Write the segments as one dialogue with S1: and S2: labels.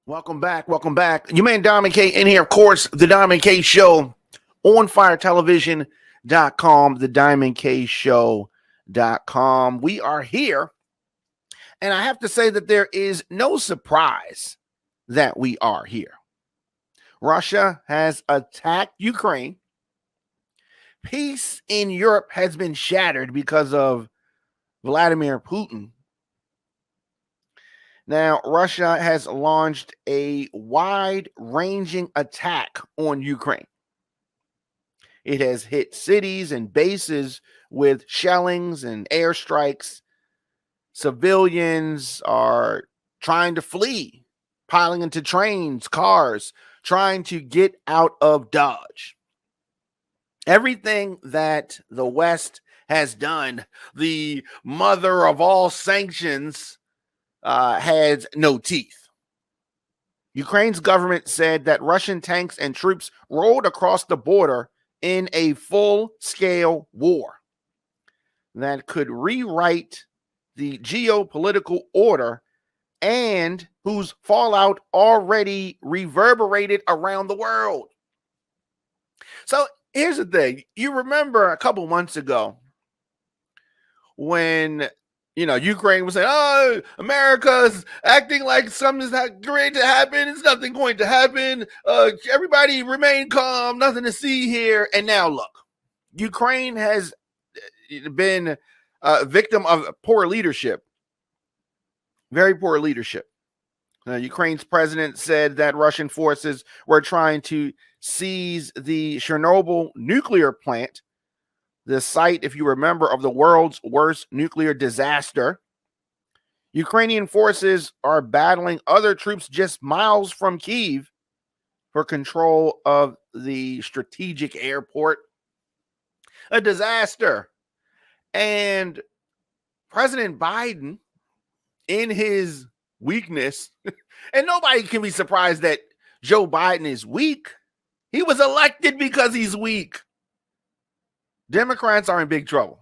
S1: Welcome back. Welcome back. You man Diamond K in here, of course, the Diamond K Show on firetelevision.com, the Diamond K Show.com. We are here, and I have to say that there is no surprise that we are here. Russia has attacked Ukraine. Peace in Europe has been shattered because of Vladimir Putin. Now, Russia has launched a wide-ranging attack on Ukraine. It has hit cities and bases with shellings and airstrikes. Civilians are trying to flee, piling into trains, cars, trying to get out of Dodge. Everything that the West has done, the mother of all sanctions, has no teeth. Ukraine's government said that Russian tanks and troops rolled across the border in a full-scale war that could rewrite the geopolitical order and whose fallout already reverberated around the world. So here's the thing. You remember a couple months ago when Ukraine was saying, oh, America's acting like something's not going to happen. It's nothing going to happen. Everybody remain calm. Nothing to see here. And now look, Ukraine has been a victim of poor leadership. Very poor leadership. Ukraine's president said that Russian forces were trying to seize the Chernobyl nuclear plant, the site, if you remember, of the world's worst nuclear disaster. Ukrainian forces are battling other troops just miles from Kyiv for control of the strategic airport. A disaster. And President Biden, in his weakness, and nobody can be surprised that Joe Biden is weak. He was elected because he's weak. Democrats are in big trouble.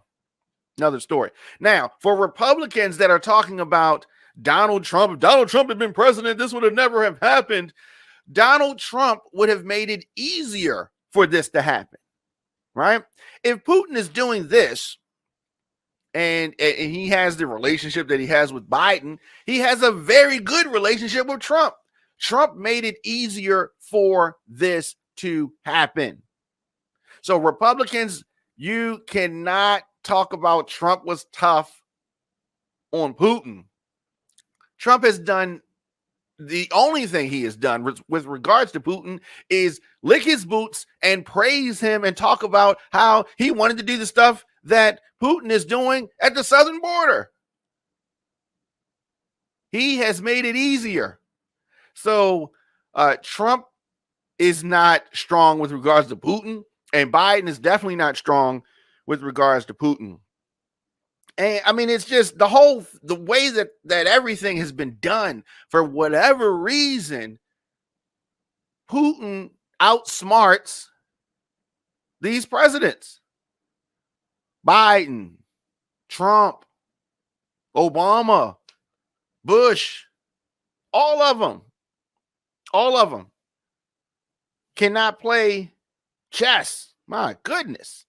S1: Another story. Now, for Republicans that are talking about Donald Trump, if Donald Trump had been president, this would have never have happened. Donald Trump would have made it easier for this to happen, right? If Putin is doing this, and he has the relationship that he has with Biden, he has a very good relationship with Trump. Trump made it easier for this to happen. So Republicans, you cannot talk about Trump was tough on Putin. Trump has done, the only thing he has done with regards to Putin is lick his boots and praise him and talk about how he wanted to do the stuff that Putin is doing at the southern border. He has made it easier. So Trump is not strong with regards to Putin, and Biden is definitely not strong with regards to Putin. And I mean, it's just the way that everything has been done. For whatever reason, Putin outsmarts these presidents. Biden, Trump, Obama, Bush, all of them cannot play chess. My goodness.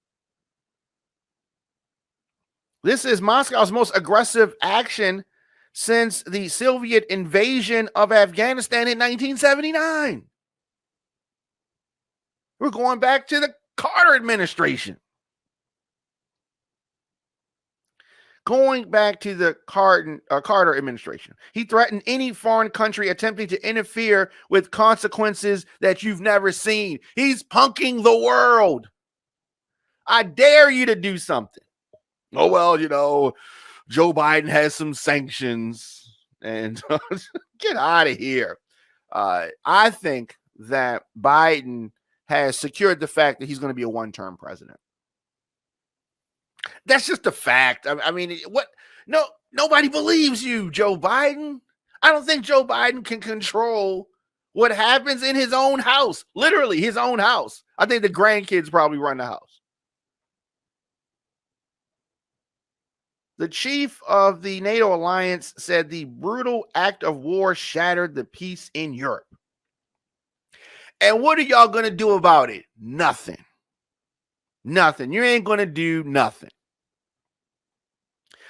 S1: This is Moscow's most aggressive action since the Soviet invasion of Afghanistan in 1979. We're going back to the Carter administration. Going back to the Carter administration. He threatened any foreign country attempting to interfere with consequences that you've never seen. He's punking the world. I dare you to do something. Oh, well, Joe Biden has some sanctions and get out of here. I think that Biden has secured the fact that he's going to be a one-term president. That's just a fact. I mean, what? No, nobody believes you, Joe Biden. I don't think Joe Biden can control what happens in his own house, literally his own house. I think the grandkids probably run the house. The chief of the NATO alliance said the brutal act of war shattered the peace in Europe. And what are y'all going to do about it? Nothing. Nothing. You ain't going to do nothing.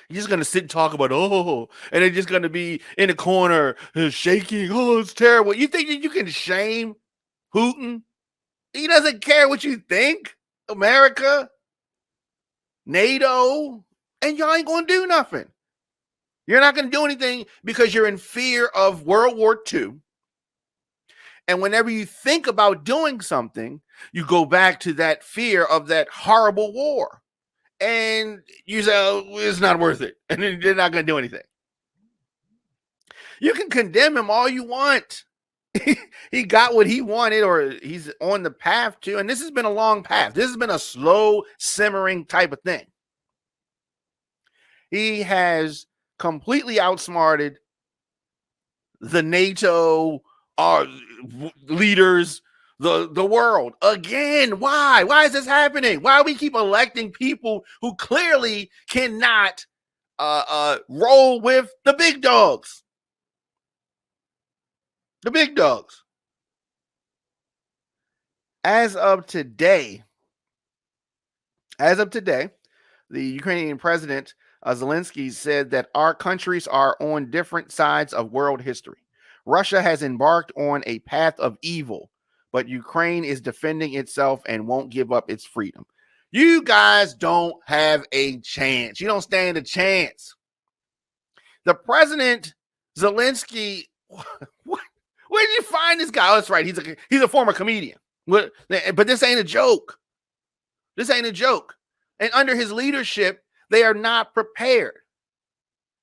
S1: You're just going to sit and talk about, oh, and they're just going to be in the corner shaking. Oh, it's terrible. You think that you can shame Putin? He doesn't care what you think. America, NATO, and y'all ain't going to do nothing. You're not going to do anything because you're in fear of World War II. And whenever you think about doing something, you go back to that fear of that horrible war. And you say, oh, it's not worth it. And then they're not going to do anything. You can condemn him all you want. He got what he wanted, or he's on the path to. And this has been a long path. This has been a slow, simmering type of thing. He has completely outsmarted the NATO leaders, the world again. Why is this happening? Why do we keep electing people who clearly cannot roll with the big dogs? The big dogs. As of today, the Ukrainian president Zelensky said that our countries are on different sides of world history. Russia has embarked on a path of evil, but Ukraine is defending itself and won't give up its freedom. You guys don't have a chance. You don't stand a chance. The president, Zelensky, where did you find this guy? Oh, that's right. He's a former comedian. But this ain't a joke. This ain't a joke. And under his leadership, they are not prepared.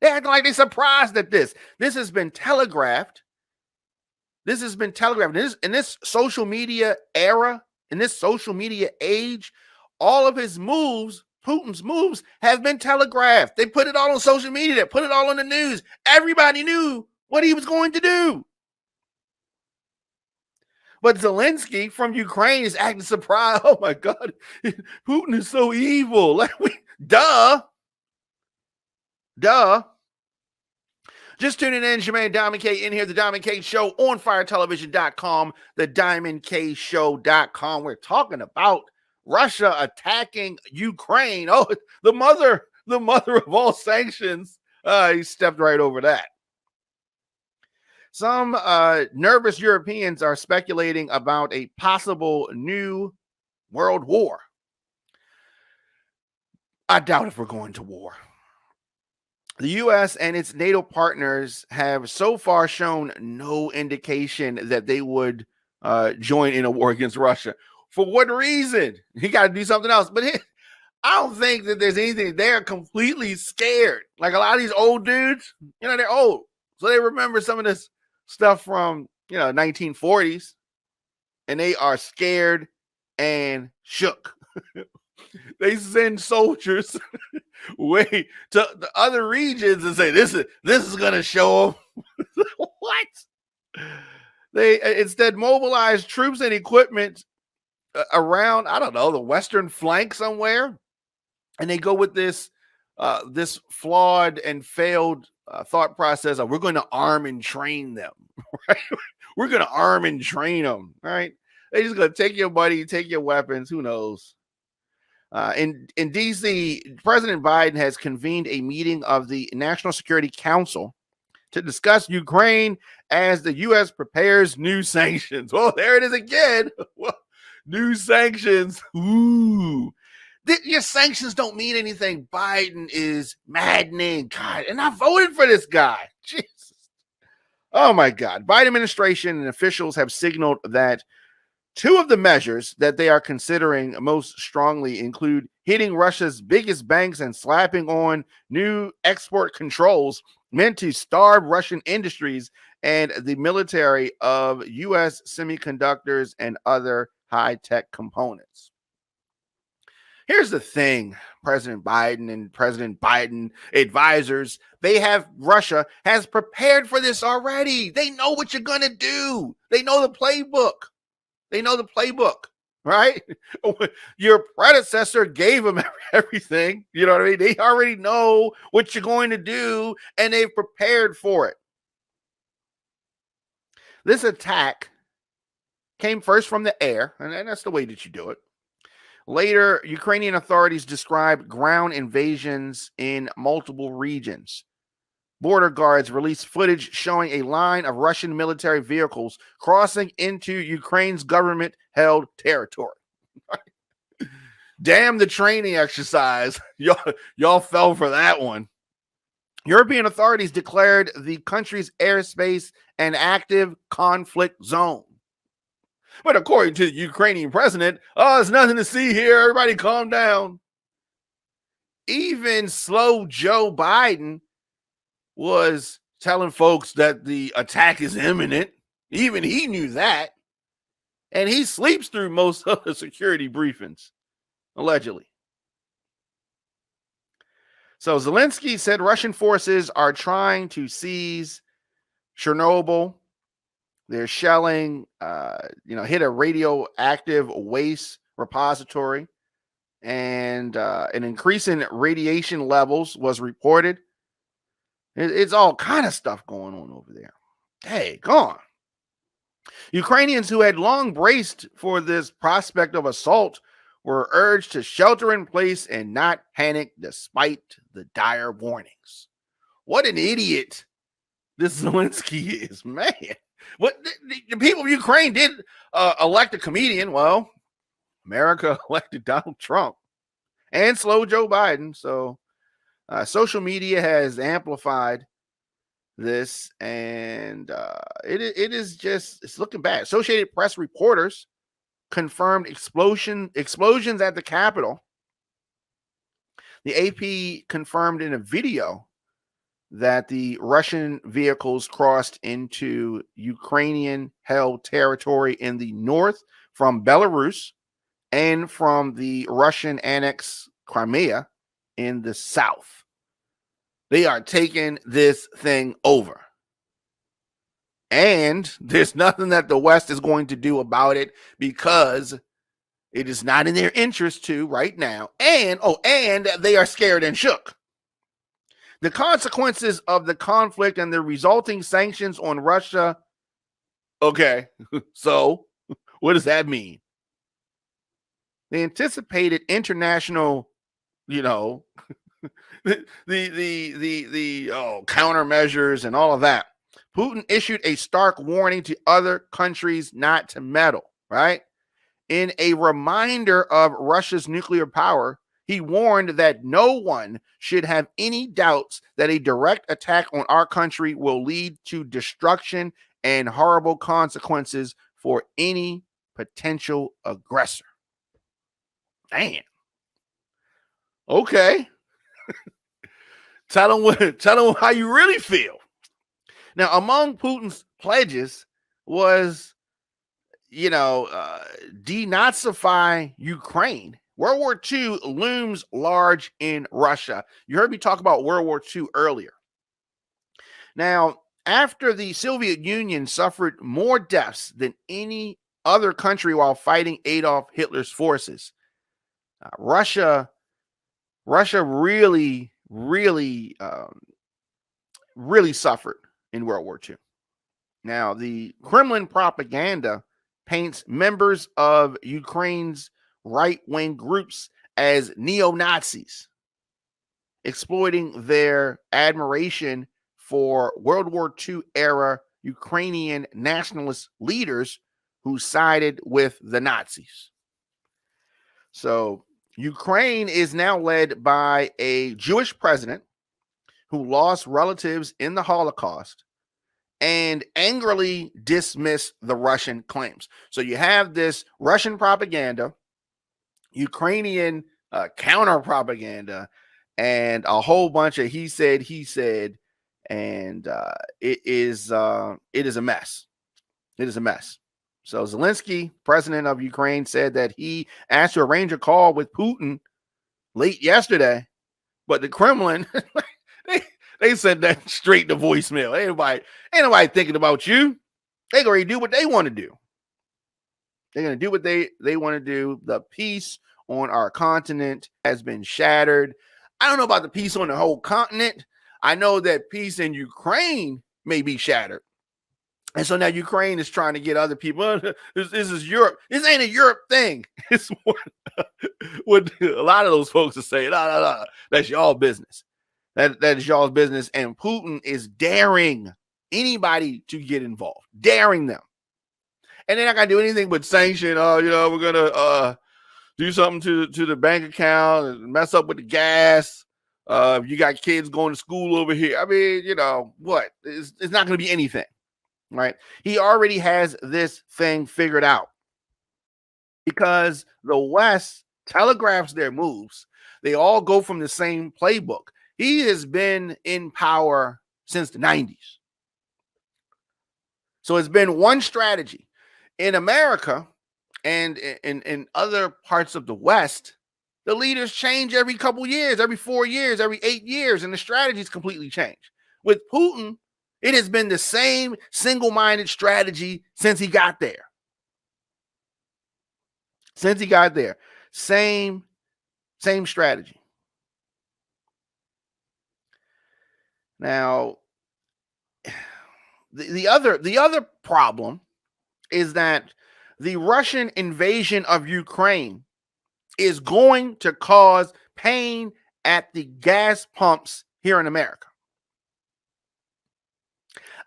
S1: They act like they're surprised at this. This has been telegraphed. In this social media era, in this social media age, all of his moves, Putin's moves, have been telegraphed. They put it all on social media. They put it all on the news. Everybody knew what he was going to do. But Zelensky from Ukraine is acting surprised. Oh my God, Putin is so evil. Duh. Just tuning in, Jermaine Diamond K in here, the Diamond K Show on firetelevision.com, the diamondkshow.com. We're talking about Russia attacking Ukraine. Oh, the mother of all sanctions. He stepped right over that. Some nervous Europeans are speculating about a possible new world war. I doubt if we're going to war. The U.S. and its NATO partners have so far shown no indication that they would join in a war against Russia. For what reason? He got to do something else. But I don't think that there's anything. They're completely scared. Like a lot of these old dudes, they're old. So they remember some of this stuff from, 1940s. And they are scared and shook. They send soldiers way to the other regions and say, this is going to show them. What? They instead mobilize troops and equipment around, I don't know, the western flank somewhere. And they go with this flawed and failed thought process of we're going to arm and train them. Right? We're going to arm and train them. Right? They're just going to take your money, take your weapons. Who knows? In D.C., President Biden has convened a meeting of the National Security Council to discuss Ukraine as the U.S. prepares new sanctions. Well, there it is again. New sanctions. Ooh. Your sanctions don't mean anything. Biden is maddening. God, and I voted for this guy. Jesus. Oh, my God. Biden administration and officials have signaled that two of the measures that they are considering most strongly include hitting Russia's biggest banks and slapping on new export controls meant to starve Russian industries and the military of U.S. semiconductors and other high-tech components. Here's the thing, President Biden and President Biden advisors, Russia has prepared for this already. They know what you're going to do. They know the playbook. right? Your predecessor gave them everything. You know what I mean? They already know what you're going to do, and they've prepared for it. This attack came first from the air, and that's the way that you do it. Later, Ukrainian authorities described ground invasions in multiple regions. Border guards released footage showing a line of Russian military vehicles crossing into Ukraine's government-held territory. Damn the training exercise. Y'all fell for that one. European authorities declared the country's airspace an active conflict zone. But according to the Ukrainian president, there's nothing to see here. Everybody calm down. Even slow Joe Biden was telling folks that the attack is imminent. Even he knew that. And he sleeps through most of the security briefings, allegedly. So Zelensky said Russian forces are trying to seize Chernobyl. They're shelling, hit a radioactive waste repository, and an increase in radiation levels was reported. It's all kind of stuff going on over there. Hey, go on. Ukrainians who had long braced for this prospect of assault were urged to shelter in place and not panic despite the dire warnings. What an idiot this Zelensky is, man. What the people of Ukraine did elect a comedian. Well, America elected Donald Trump and slow Joe Biden. So social media has amplified this, and it is just, it's looking bad. Associated Press reporters confirmed explosions at the Capitol. The AP confirmed in a video that the Russian vehicles crossed into Ukrainian-held territory in the north from Belarus and from the Russian annexed Crimea in the south. They are taking this thing over. And there's nothing that the West is going to do about it because it is not in their interest to right now. And they are scared and shook. The consequences of the conflict and the resulting sanctions on Russia. Okay, so what does that mean? The anticipated international, the countermeasures and all of that. Putin issued a stark warning to other countries not to meddle, right? In a reminder of Russia's nuclear power, he warned that no one should have any doubts that a direct attack on our country will lead to destruction and horrible consequences for any potential aggressor. Man. Okay. Tell them how you really feel. Now, among Putin's pledges was, denazify Ukraine. World War II looms large in Russia. You heard me talk about World War II earlier. Now, after the Soviet Union suffered more deaths than any other country while fighting Adolf Hitler's forces, Russia really suffered in World War II. Now, the Kremlin propaganda paints members of Ukraine's right-wing groups as neo-Nazis, exploiting their admiration for World War II era Ukrainian nationalist leaders who sided with the Nazis. So Ukraine is now led by a Jewish president who lost relatives in the Holocaust and angrily dismissed the Russian claims. So you have this Russian propaganda, Ukrainian counter propaganda, and a whole bunch of he said, and it is a mess. It is a mess. So Zelensky, president of Ukraine, said that he asked to arrange a call with Putin late yesterday, but the Kremlin, they sent that straight to voicemail. Ain't nobody thinking about you. They already do what they want to do. They're going to do what they want to do. The peace on our continent has been shattered. I don't know about the peace on the whole continent. I know that peace in Ukraine may be shattered. And so now Ukraine is trying to get other people. This is Europe. This ain't a Europe thing. It's what a lot of those folks are saying. No. That's y'all business. That is y'all's business. And Putin is daring anybody to get involved, daring them. And they're not gonna do anything but sanction. We're gonna do something to the bank account and mess up with the gas. If you got kids going to school over here, I mean, what? It's not gonna be anything. Right? He already has this thing figured out because the West telegraphs their moves. They all go from the same playbook. He has been in power since the 90s. So it's been one strategy. In America and in other parts of the West, the leaders change every couple years, every 4 years, every 8 years, and the strategies completely change. With Putin, it has been the same single-minded strategy since he got there. Same strategy. Now, the other problem is that the Russian invasion of Ukraine is going to cause pain at the gas pumps here in America.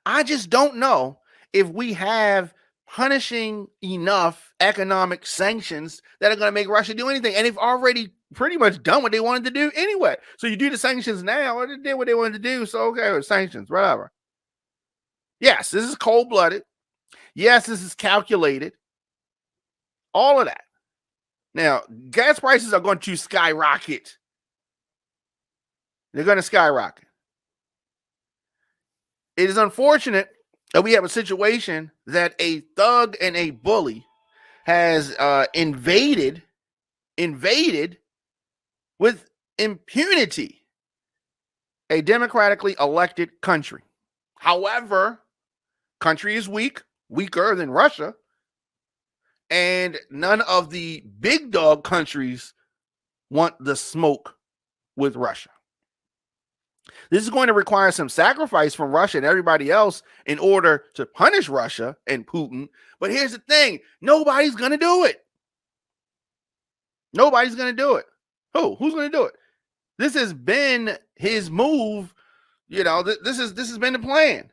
S1: I just don't know if we have punishing enough economic sanctions that are going to make Russia do anything. And they've already pretty much done what they wanted to do anyway. So you do the sanctions now, or they did what they wanted to do. So, okay, sanctions, whatever. Yes, this is cold-blooded. Yes, this is calculated. All of that. Now, gas prices are going to skyrocket. They're going to skyrocket. It is unfortunate that we have a situation that a thug and a bully has invaded with impunity a democratically elected country. However, country is weaker than Russia, and none of the big dog countries want the smoke with Russia. This is going to require some sacrifice from Russia and everybody else in order to punish Russia and Putin. But here's the thing. Nobody's going to do it. Nobody's going to do it. Who's going to do it? This has been his move. This has been the plan.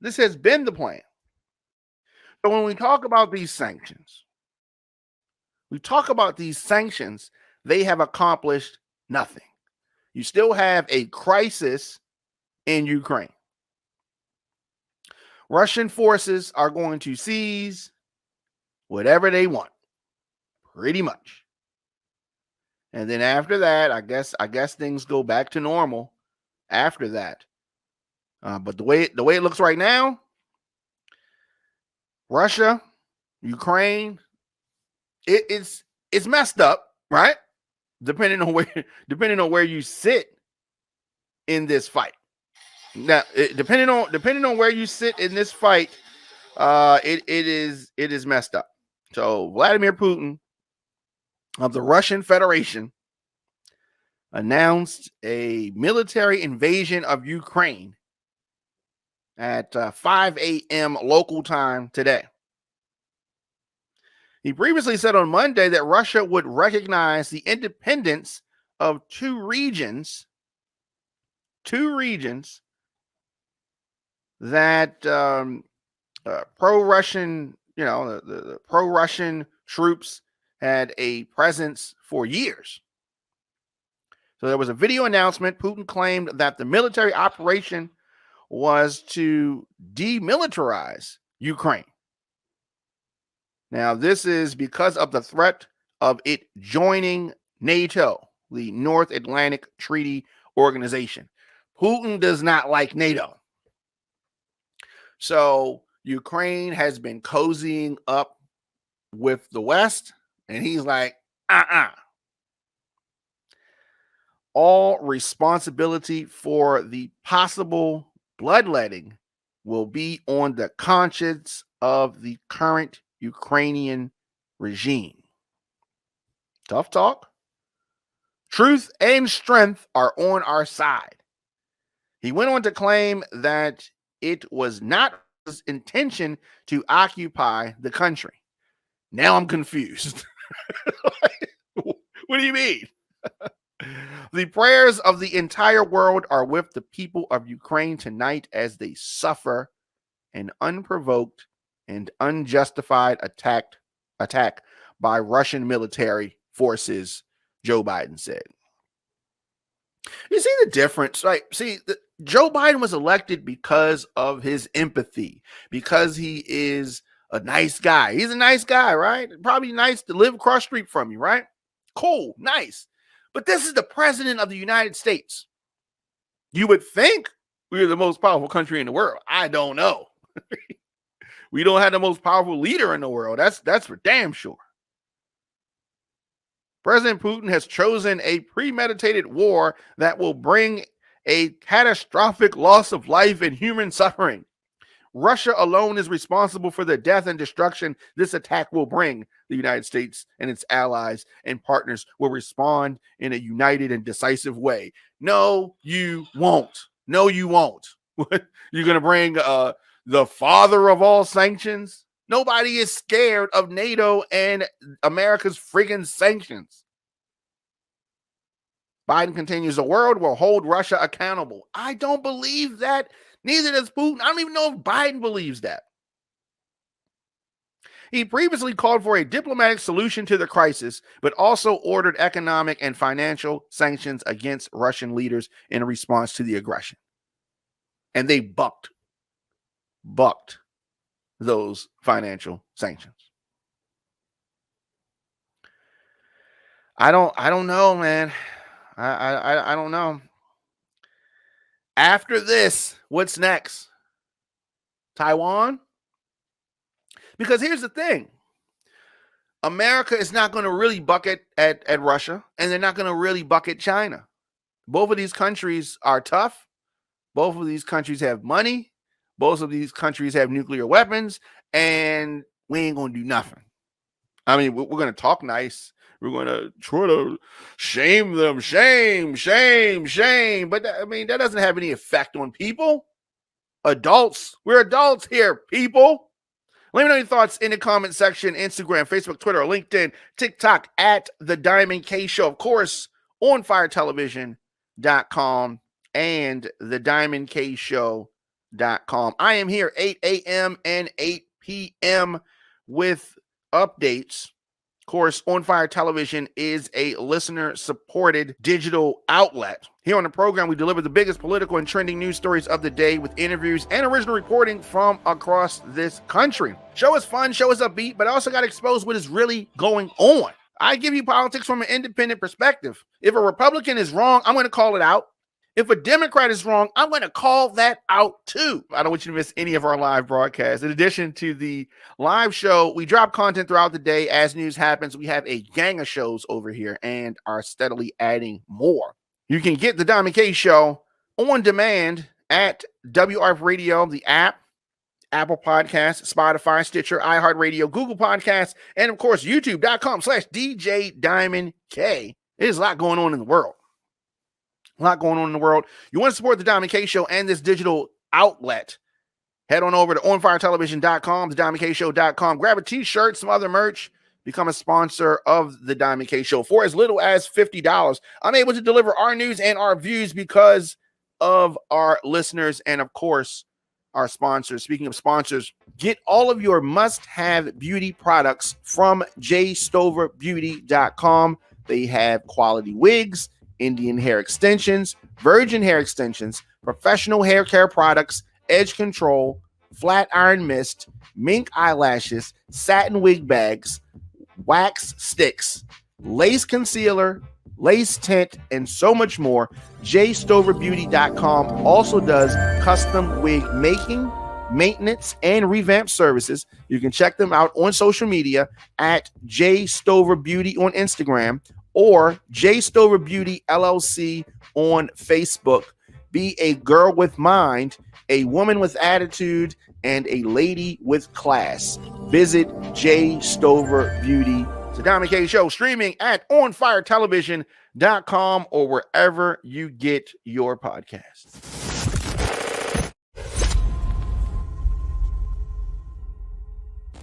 S1: This has been the plan. So when we talk about these sanctions, they have accomplished nothing. You still have a crisis in Ukraine. Russian forces are going to seize whatever they want, pretty much. And then after that, I guess things go back to normal after that. But the way it looks right now, Russia, Ukraine, it's messed up, right? Depending on where you sit in this fight. Now, depending on where you sit in this fight, it is messed up. So Vladimir Putin of the Russian Federation announced a military invasion of Ukraine at 5 a.m. local time today. He previously said on Monday that Russia would recognize the independence of two regions that pro-Russian, the pro-Russian troops had a presence for years. So there was a video announcement. Putin claimed that the military operation was to demilitarize Ukraine. Now, this is because of the threat of it joining NATO, the North Atlantic Treaty Organization. Putin does not like NATO. So Ukraine has been cozying up with the West, and he's like, all responsibility for the possible bloodletting will be on the conscience of the current Ukrainian regime. Tough talk. Truth and strength are on our side. He went on to claim that it was not his intention to occupy the country. Now I'm confused. What do you mean? The prayers of the entire world are with the people of Ukraine tonight as they suffer an unprovoked and unjustified attack by Russian military forces, Joe Biden said. You see the difference, right? Joe Biden was elected because of his empathy, because he is a nice guy. He's a nice guy, right? Probably nice to live across the street from you, right? Cool, nice. But this is the president of the United States. You would think we're the most powerful country in the world. I don't know. We don't have the most powerful leader in the world. That's for damn sure. President Putin has chosen a premeditated war that will bring a catastrophic loss of life and human suffering. Russia alone is responsible for the death and destruction this attack will bring. The United States and its allies and partners will respond in a united and decisive way. No, you won't. No, you won't. You're going to bring the father of all sanctions? Nobody is scared of NATO and America's friggin' sanctions. Biden continues, the world will hold Russia accountable. I don't believe that. Neither does Putin. I don't even know if Biden believes that. He previously called for a diplomatic solution to the crisis, but also ordered economic and financial sanctions against Russian leaders in response to the aggression. And they bucked those financial sanctions. I don't know, man. I don't know. After this, what's next? Taiwan? Because here's the thing. America is not going to really buck at Russia, and they're not going to really buck at China. Both of these countries are tough. Both of these countries have money. Both of these countries have nuclear weapons, and we ain't going to do nothing. I mean, we're going to talk nice. We're going to try to shame them. Shame. But, I mean, that doesn't have any effect on people. Adults. We're adults here, people. Let me know your thoughts in the comment section. Instagram, Facebook, Twitter, LinkedIn, TikTok at The Diamond K Show. Of course, on firetelevision.com and thediamondkshow.com. I am here 8 a.m. and 8 p.m. with updates. Of course, On Fire Television is a listener-supported digital outlet. Here on the program, we deliver the biggest political and trending news stories of the day with interviews and original reporting from across this country. Show is fun, show is upbeat, but I also got to expose what is really going on. I give you politics from an independent perspective. If a Republican is wrong, I'm going to call it out. If a Democrat is wrong, I'm going to call that out too. I don't want you to miss any of our live broadcasts. In addition to the live show, we drop content throughout the day as news happens. We have a gang of shows over here and are steadily adding more. You can get the Diamond K Show on demand at WRF Radio, the app, Apple Podcasts, Spotify, Stitcher, iHeartRadio, Google Podcasts, and of course, YouTube.com/DJ Diamond K. There's a lot going on in the world. You want to support the Diamond K Show and this digital outlet, head on over to onfiretelevision.com, thediamondkshow.com. Grab a t-shirt, some other merch, become a sponsor of the Diamond K Show. For as little as $50, I'm able to deliver our news and our views because of our listeners and, of course, our sponsors. Speaking of sponsors, get all of your must-have beauty products from jstoverbeauty.com. They have quality wigs, Indian hair extensions, virgin hair extensions, professional hair care products, edge control, flat iron mist, mink eyelashes, satin wig bags, wax sticks, lace concealer, lace tint, and so much more. jstoverbeauty.com also does custom wig making, maintenance, and revamp services. You can check them out on social media at jstoverbeauty on Instagram or J Stover Beauty LLC on Facebook. Be a girl with mind, a woman with attitude, and a lady with class. visit J Stover Beauty. It's a Diamond K Show streaming at onfiretelevision.com or wherever you get your podcasts.